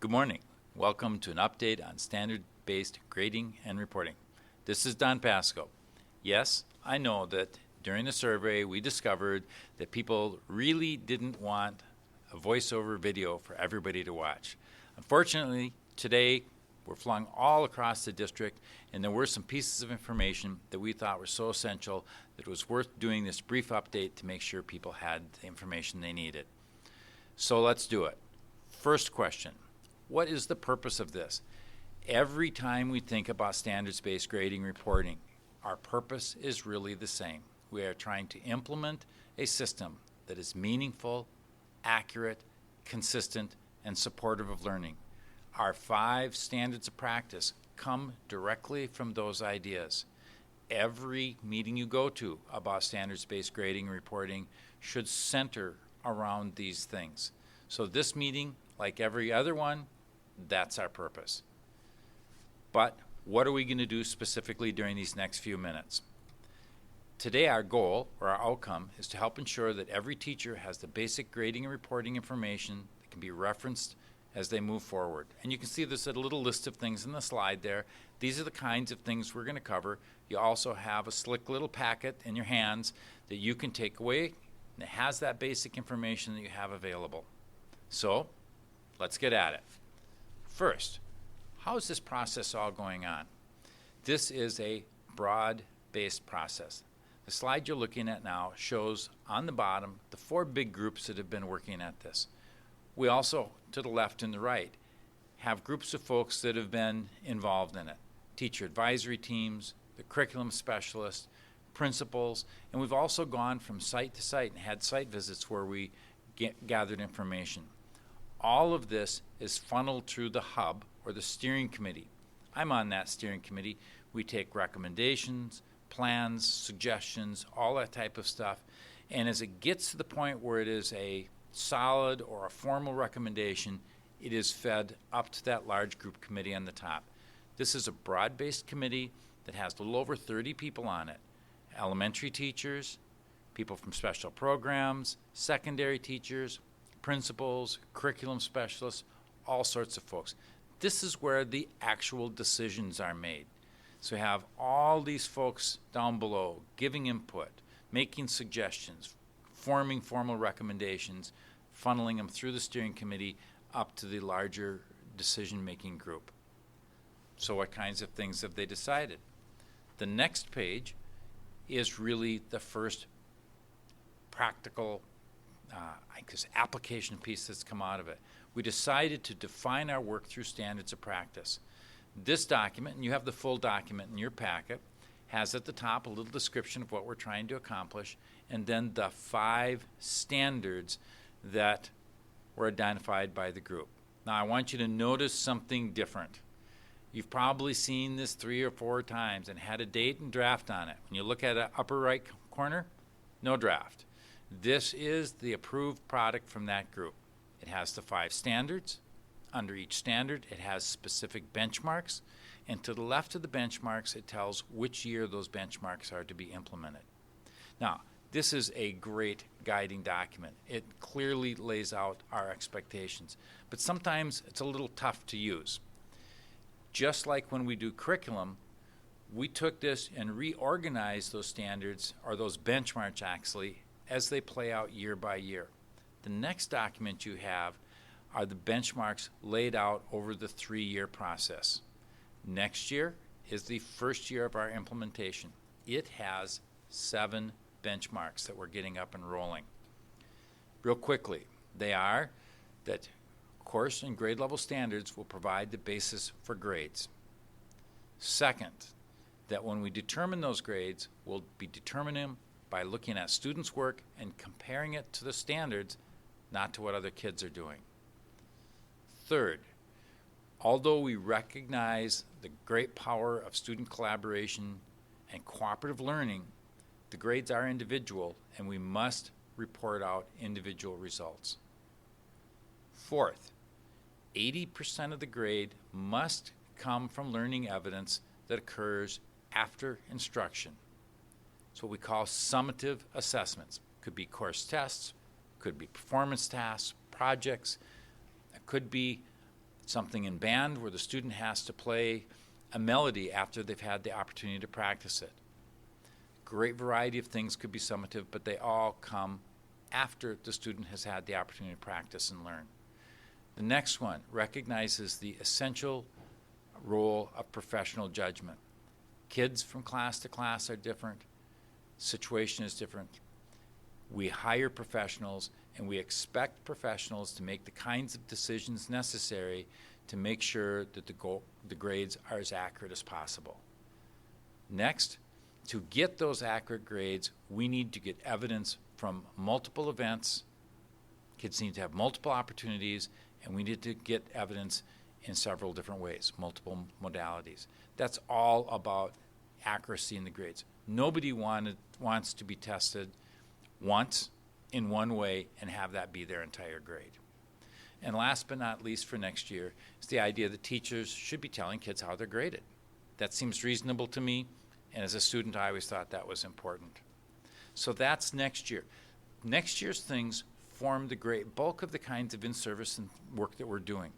Good morning. Welcome to an update on standard-based grading and reporting. This is Don Pasco. Yes, I know that during the survey we discovered that people really didn't want a voiceover video for everybody to watch. Unfortunately, today we're flung all across the district, and there were some pieces of information that we thought were so essential that it was worth doing this brief update to make sure people had the information they needed. So let's do it. First question, what is the purpose of this? Every time we think about standards-based grading reporting, our purpose is really the same. We are trying to implement a system that is meaningful, accurate, consistent, and supportive of learning. Our 5 standards of practice come directly from those ideas. Every meeting you go to about standards-based grading and reporting should center around these things. So this meeting, like every other one, that's our purpose. But what are we going to do specifically during these next few minutes? Today our goal, or our outcome, is to help ensure that every teacher has the basic grading and reporting information that can be referenced as they move forward. And you can see there's a little list of things in the slide there. These are the kinds of things we're going to cover. You also have a slick little packet in your hands that you can take away, and it has that basic information that you have available. So, let's get at it. First, how is this process all going on? This is a broad-based process. The slide you're looking at now shows on the bottom the 4 big groups that have been working at this. We also, to the left and the right, have groups of folks that have been involved in it. Teacher advisory teams, the curriculum specialists, principals, and we've also gone from site to site and had site visits where we gathered information. All of this is funneled through the hub, or the steering committee. I'm on that steering committee. We take recommendations, plans, suggestions, all that type of stuff, and as it gets to the point where it is a solid or a formal recommendation, it is fed up to that large group committee on the top. This is a broad-based committee that has a little over 30 people on it. Elementary teachers, people from special programs, secondary teachers, principals, curriculum specialists, all sorts of folks. This is where the actual decisions are made. So we have all these folks down below giving input, making suggestions, forming formal recommendations, funneling them through the steering committee up to the larger decision-making group. So what kinds of things have they decided? The next page is really the first practical application piece that's come out of it. We decided to define our work through standards of practice. This document, and you have the full document in your packet, has at the top a little description of what we're trying to accomplish, and then the 5 standards that were identified by the group. Now I want you to notice something different. You've probably seen this 3 or 4 times and had a date and draft on it. When you look at the upper right corner, no draft. This is the approved product from that group. It has the 5 standards. Under each standard, it has specific benchmarks, and to the left of the benchmarks, it tells which year those benchmarks are to be implemented. Now, this is a great guiding document. It clearly lays out our expectations, but sometimes it's a little tough to use. Just like when we do curriculum, we took this and reorganized those standards, or those benchmarks actually, as they play out year by year. The next document you have are the benchmarks laid out over the 3-year process. Next year is the first year of our implementation. It has 7 benchmarks that we're getting up and rolling. Real quickly, they are that course and grade level standards will provide the basis for grades. Second, that when we determine those grades, we'll be determining them by looking at students' work and comparing it to the standards, not to what other kids are doing. Third, although we recognize the great power of student collaboration and cooperative learning, the grades are individual and we must report out individual results. Fourth, 80% of the grade must come from learning evidence that occurs after instruction. It's what we call summative assessments. Could be course tests, could be performance tasks, projects, it could be something in band where the student has to play a melody after they've had the opportunity to practice it. Great variety of things could be summative, but they all come after the student has had the opportunity to practice and learn. The next one recognizes the essential role of professional judgment. Kids from class to class are different. Situation is different. We hire professionals, and we expect professionals to make the kinds of decisions necessary to make sure that the grades are as accurate as possible. Next, to get those accurate grades, we need to get evidence from multiple events. Kids need to have multiple opportunities, and we need to get evidence in several different ways, multiple modalities. That's all about accuracy in the grades. Nobody wants to be tested once in one way and have that be their entire grade. And last but not least for next year is the idea that teachers should be telling kids how they're graded. That seems reasonable to me, and as a student I always thought that was important. So that's next year. Next year's things form the great bulk of the kinds of in-service and work that we're doing.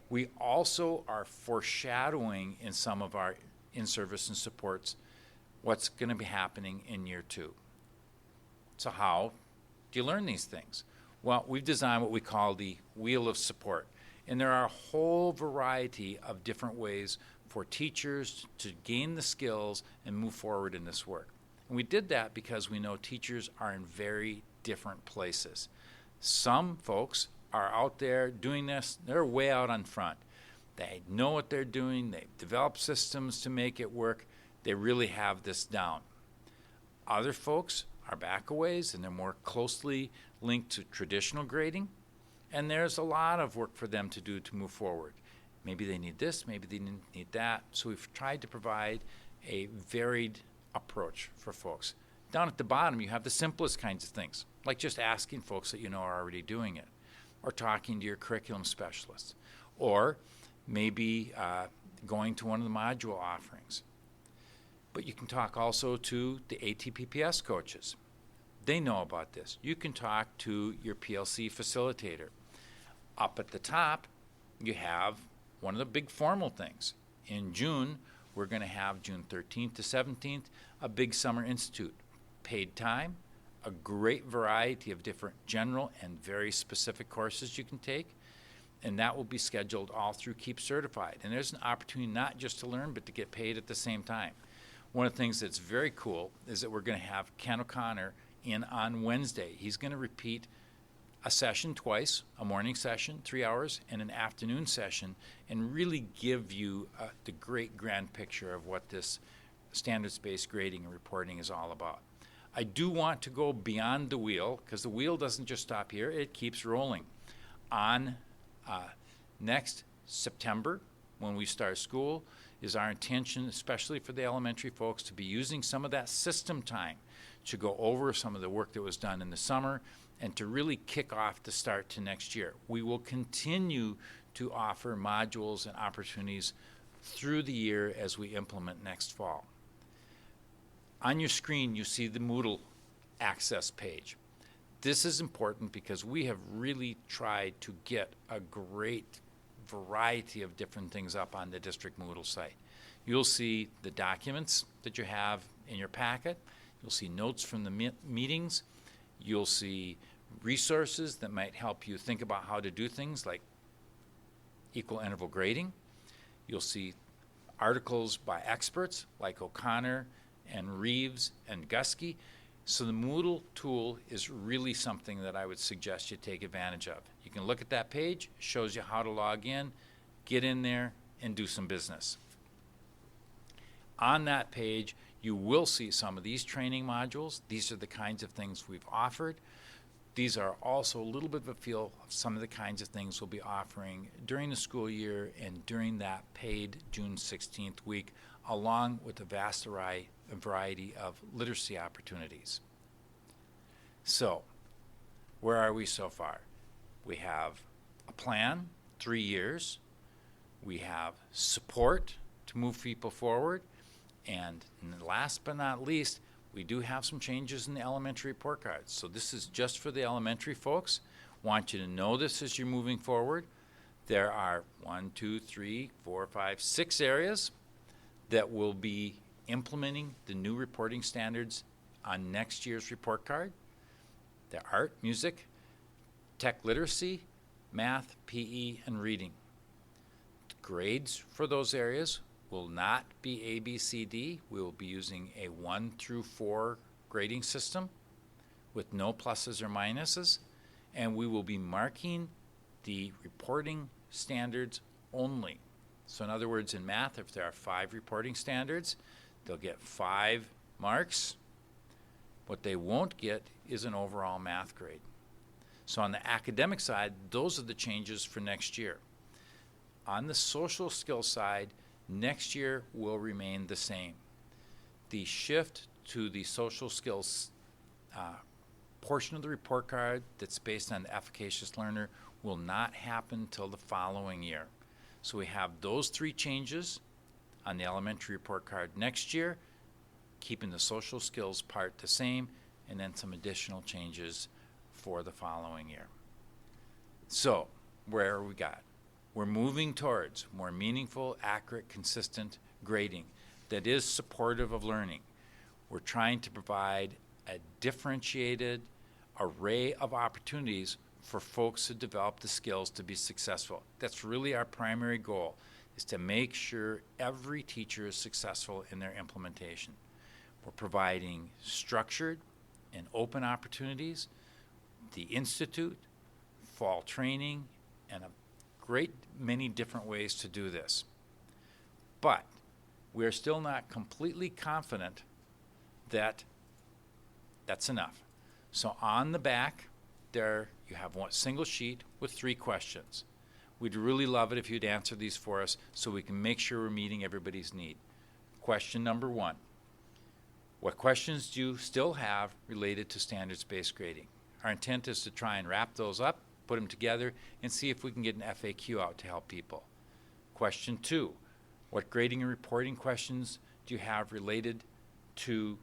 We also are foreshadowing in some of our in-service and supports what's going to be happening in year 2. So how do you learn these things? Well, we've designed what we call the Wheel of Support. And there are a whole variety of different ways for teachers to gain the skills and move forward in this work. And we did that because we know teachers are in very different places. Some folks are out there doing this, they're way out on front. They know what they're doing, they've developed systems to make it work, they really have this down. Other folks are back a ways and they're more closely linked to traditional grading, and there's a lot of work for them to do to move forward. Maybe they need this, maybe they need that, so we've tried to provide a varied approach for folks. Down at the bottom you have the simplest kinds of things, like just asking folks that you know are already doing it, or talking to your curriculum specialists, or maybe going to one of the module offerings. But you can talk also to the ATPPS coaches. They know about this. You can talk to your PLC facilitator. Up at the top, you have one of the big formal things. In June, we're going to have June 13th to 17th, a big summer institute. Paid time, a great variety of different general and very specific courses you can take, and that will be scheduled all through Keep Certified. And there's an opportunity not just to learn, but to get paid at the same time. One of the things that's very cool is that we're going to have Ken O'Connor in on Wednesday. He's going to repeat a session twice, a morning session, 3 hours, and an afternoon session, and really give you the great grand picture of what this standards-based grading and reporting is all about. I do want to go beyond the wheel, because the wheel doesn't just stop here, it keeps rolling. On next September, when we start school, is our intention, especially for the elementary folks, to be using some of that system time to go over some of the work that was done in the summer and to really kick off the start to next year. We will continue to offer modules and opportunities through the year as we implement next fall. On your screen, you see the Moodle access page. This is important because we have really tried to get a great variety of different things up on the district Moodle site. You'll see the documents that you have in your packet. You'll see notes from the meetings. You'll see resources that might help you think about how to do things like equal interval grading. You'll see articles by experts like O'Connor and Reeves and Gusky. So the Moodle tool is really something that I would suggest you take advantage of. You can look at that page, it shows you how to log in, get in there, and do some business. On that page, you will see some of these training modules. These are the kinds of things we've offered. These are also a little bit of a feel of some of the kinds of things we'll be offering during the school year and during that paid June 16th week, along with a vast variety of literacy opportunities. So, where are we so far? We have a plan, 3 years. We have support to move people forward. And last but not least, we do have some changes in the elementary report cards. So this is just for the elementary folks. Want you to know this as you're moving forward. There are 6 areas that will be implementing the new reporting standards on next year's report card. They're art, music, tech literacy, math, PE, and reading. The grades for those areas will not be A, B, C, D. We will be using a 1 through 4 grading system with no pluses or minuses, and we will be marking the reporting standards only. So in other words, in math, if there are 5 reporting standards, they'll get 5 marks. What they won't get is an overall math grade. So on the academic side, those are the changes for next year. On the social skills side, next year will remain the same. The shift to the social skills portion of the report card that's based on the efficacious learner will not happen until the following year. So we have those 3 changes on the elementary report card next year, keeping the social skills part the same, and then some additional changes for the following year. So where are we got? We're moving towards more meaningful, accurate, consistent grading that is supportive of learning. We're trying to provide a differentiated array of opportunities for folks to develop the skills to be successful. That's really our primary goal, is to make sure every teacher is successful in their implementation. We're providing structured and open opportunities, the Institute, fall training, and a great many different ways to do this. But we're still not completely confident that that's enough. So on the back there, you have one single sheet with 3 questions. We'd really love it if you'd answer these for us so we can make sure we're meeting everybody's need. Question number 1. What questions do you still have related to standards-based grading? Our intent is to try and wrap those up, put them together, and see if we can get an FAQ out to help people. Question 2. What grading and reporting questions do you have related to,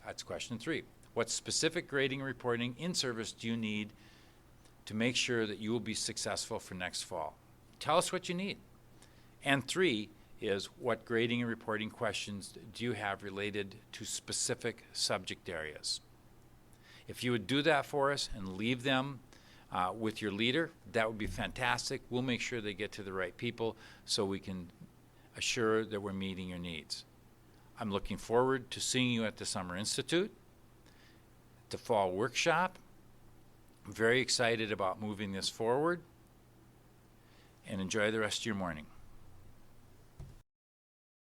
that's question 3. What specific grading and reporting in-service do you need to make sure that you will be successful for next fall? Tell us what you need. And 3 is, what grading and reporting questions do you have related to specific subject areas? If you would do that for us and leave them with your leader, that would be fantastic. We'll make sure they get to the right people so we can assure that we're meeting your needs. I'm looking forward to seeing you at the Summer Institute, the Fall Workshop. I'm very excited about moving this forward, and enjoy the rest of your morning.